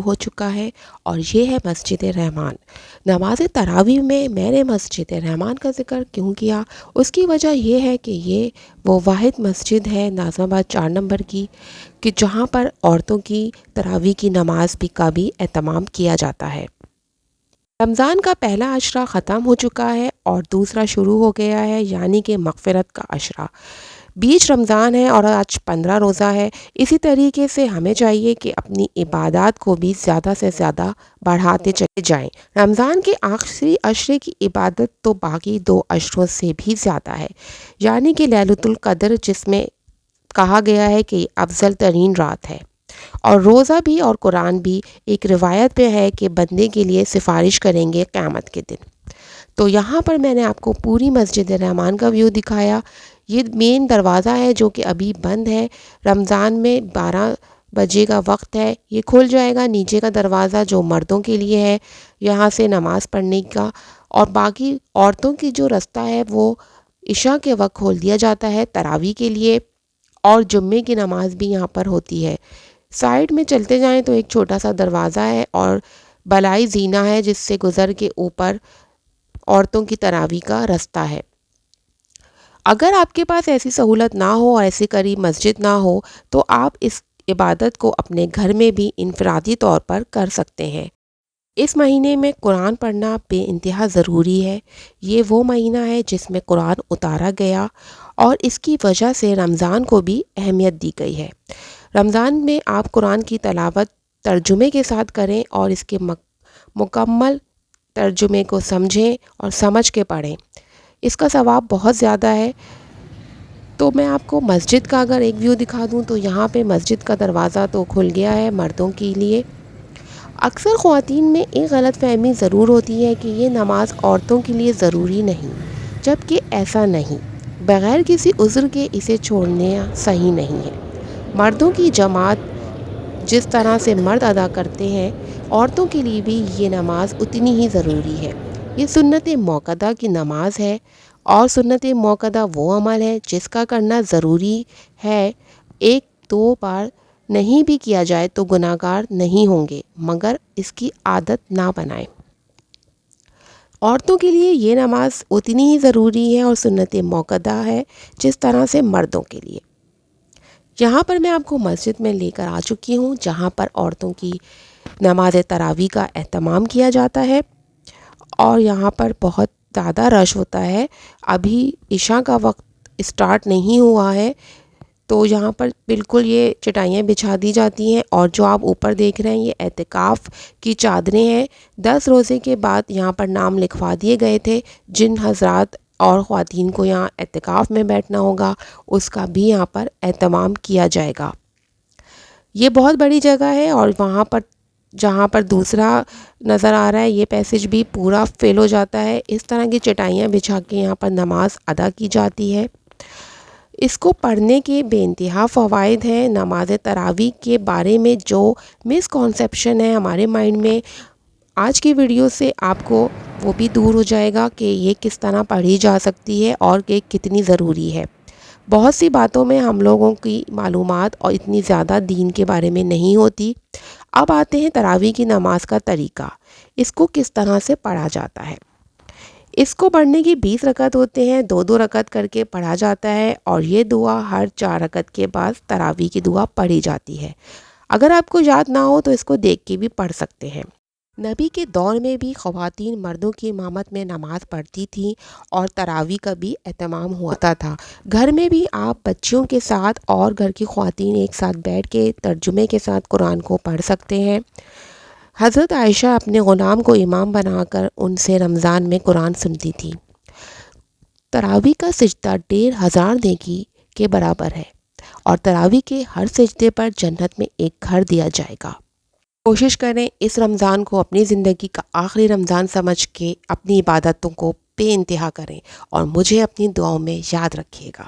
ہو چکا ہے اور یہ ہے مسجد رحمان۔ نماز تراویح میں نے مسجد رحمان کا ذکر کیوں کیا؟ اس کی وجہ یہ ہے کہ یہ وہ واحد مسجد ہے ناظم آباد 4 نمبر کی کہ جہاں پر عورتوں کی تراویح کی نماز کا بھی اہتمام کیا جاتا ہے۔ رمضان کا پہلا عشرہ ختم ہو چکا ہے اور دوسرا شروع ہو گیا ہے، یعنی کہ مغفرت کا عشرہ۔ بیچ رمضان ہے اور آج 15 روزہ ہے۔ اسی طریقے سے ہمیں چاہیے کہ اپنی عبادات کو بھی زیادہ سے زیادہ بڑھاتے چلے جائیں۔ رمضان کے آخری عشرے کی عبادت تو باقی 2 عشروں سے بھی زیادہ ہے، یعنی کہ لیلۃ القدر، جس میں کہا گیا ہے کہ افضل ترین رات ہے، اور روزہ بھی اور قرآن بھی ایک روایت پہ ہے کہ بندے کے لیے سفارش کریں گے قیامت کے دن۔ تو یہاں پر میں نے آپ کو پوری مسجد رحمان کا ویو دکھایا۔ یہ مین دروازہ ہے جو کہ ابھی بند ہے۔ رمضان میں 12 بجے کا وقت ہے، یہ کھل جائے گا۔ نیچے کا دروازہ جو مردوں کے لیے ہے، یہاں سے نماز پڑھنے کا، اور باقی عورتوں کی جو رستہ ہے وہ عشاء کے وقت کھول دیا جاتا ہے تراویح کے لیے، اور جمعے کی نماز بھی یہاں پر ہوتی ہے۔ سائیڈ میں چلتے جائیں تو ایک چھوٹا سا دروازہ ہے اور بلائی زینہ ہے جس سے گزر کے اوپر عورتوں کی تراویح کا رستہ ہے۔ اگر آپ کے پاس ایسی سہولت نہ ہو اور ایسی قریب مسجد نہ ہو تو آپ اس عبادت کو اپنے گھر میں بھی انفرادی طور پر کر سکتے ہیں۔ اس مہینے میں قرآن پڑھنا بے انتہا ضروری ہے۔ یہ وہ مہینہ ہے جس میں قرآن اتارا گیا اور اس کی وجہ سے رمضان کو بھی اہمیت دی گئی ہے۔ رمضان میں آپ قرآن کی تلاوت ترجمے کے ساتھ کریں اور اس کے مکمل ترجمے کو سمجھیں اور سمجھ کے پڑھیں، اس کا ثواب بہت زیادہ ہے۔ تو میں آپ کو مسجد کا اگر ایک ویو دکھا دوں تو یہاں پہ مسجد کا دروازہ تو کھل گیا ہے مردوں کے لیے۔ اکثر خواتین میں ایک غلط فہمی ضرور ہوتی ہے کہ یہ نماز عورتوں کے لیے ضروری نہیں، جبکہ ایسا نہیں۔ بغیر کسی عذر کے اسے چھوڑنا صحیح نہیں ہے۔ مردوں کی جماعت جس طرح سے مرد ادا کرتے ہیں، عورتوں کے لیے بھی یہ نماز اتنی ہی ضروری ہے۔ یہ سنت موقدہ کی نماز ہے، اور سنت موقدہ وہ عمل ہے جس کا کرنا ضروری ہے۔ 1-2 بار نہیں بھی کیا جائے تو گناہگار نہیں ہوں گے، مگر اس کی عادت نہ بنائیں۔ عورتوں کے لیے یہ نماز اتنی ہی ضروری ہے اور سنت موقدہ ہے جس طرح سے مردوں کے لیے۔ یہاں پر میں آپ کو مسجد میں لے کر آ چکی ہوں جہاں پر عورتوں کی نماز تراویح کا اہتمام کیا جاتا ہے، اور یہاں پر بہت زیادہ رش ہوتا ہے۔ ابھی عشاء کا وقت اسٹارٹ نہیں ہوا ہے، تو یہاں پر بالکل یہ چٹائیاں بچھا دی جاتی ہیں، اور جو آپ اوپر دیکھ رہے ہیں یہ اعتکاف کی چادریں ہیں۔ 10 روزے کے بعد یہاں پر نام لکھوا دیے گئے تھے جن حضرات اور خواتین کو یہاں اعتکاف میں بیٹھنا ہوگا، اس کا بھی یہاں پر اہتمام کیا جائے گا۔ یہ بہت بڑی جگہ ہے، اور وہاں پر جہاں پر دوسرا نظر آ رہا ہے یہ پیسج بھی پورا فل ہو جاتا ہے۔ اس طرح کی چٹائیاں بچھا کے یہاں پر نماز ادا کی جاتی ہے۔ اس کو پڑھنے کے بے انتہا فوائد ہیں۔ نماز تراویح کے بارے میں جو مس کنسیپشن ہے ہمارے مائنڈ میں، آج کی ویڈیو سے آپ کو وہ بھی دور ہو جائے گا کہ یہ کس طرح پڑھی جا سکتی ہے اور کہ کتنی ضروری ہے۔ بہت سی باتوں میں ہم لوگوں کی معلومات اور اتنی زیادہ دین کے بارے میں نہیں ہوتی۔ اب آتے ہیں تراویح کی نماز کا طریقہ، اس کو کس طرح سے پڑھا جاتا ہے۔ اس کو پڑھنے کی 20 رکعت ہوتے ہیں، 2-2 رکعت کر کے پڑھا جاتا ہے، اور یہ دعا ہر 4 رکعت کے بعد تراویح کی دعا پڑھی جاتی ہے۔ اگر آپ کو یاد نہ ہو تو اس کو دیکھ کے بھی پڑھ سکتے ہیں۔ نبی کے دور میں بھی خواتین مردوں کی امامت میں نماز پڑھتی تھیں اور تراویح کا بھی اہتمام ہوتا تھا۔ گھر میں بھی آپ بچیوں کے ساتھ اور گھر کی خواتین ایک ساتھ بیٹھ کے ترجمے کے ساتھ قرآن کو پڑھ سکتے ہیں۔ حضرت عائشہ اپنے غلام کو امام بنا کر ان سے رمضان میں قرآن سنتی تھی۔ تراویح کا سجدہ 1500 نیکی کے برابر ہے، اور تراویح کے ہر سجدے پر جنت میں ایک گھر دیا جائے گا۔ کوشش کریں اس رمضان کو اپنی زندگی کا آخری رمضان سمجھ کے اپنی عبادتوں کو بے انتہا کریں، اور مجھے اپنی دعاؤں میں یاد رکھیے گا۔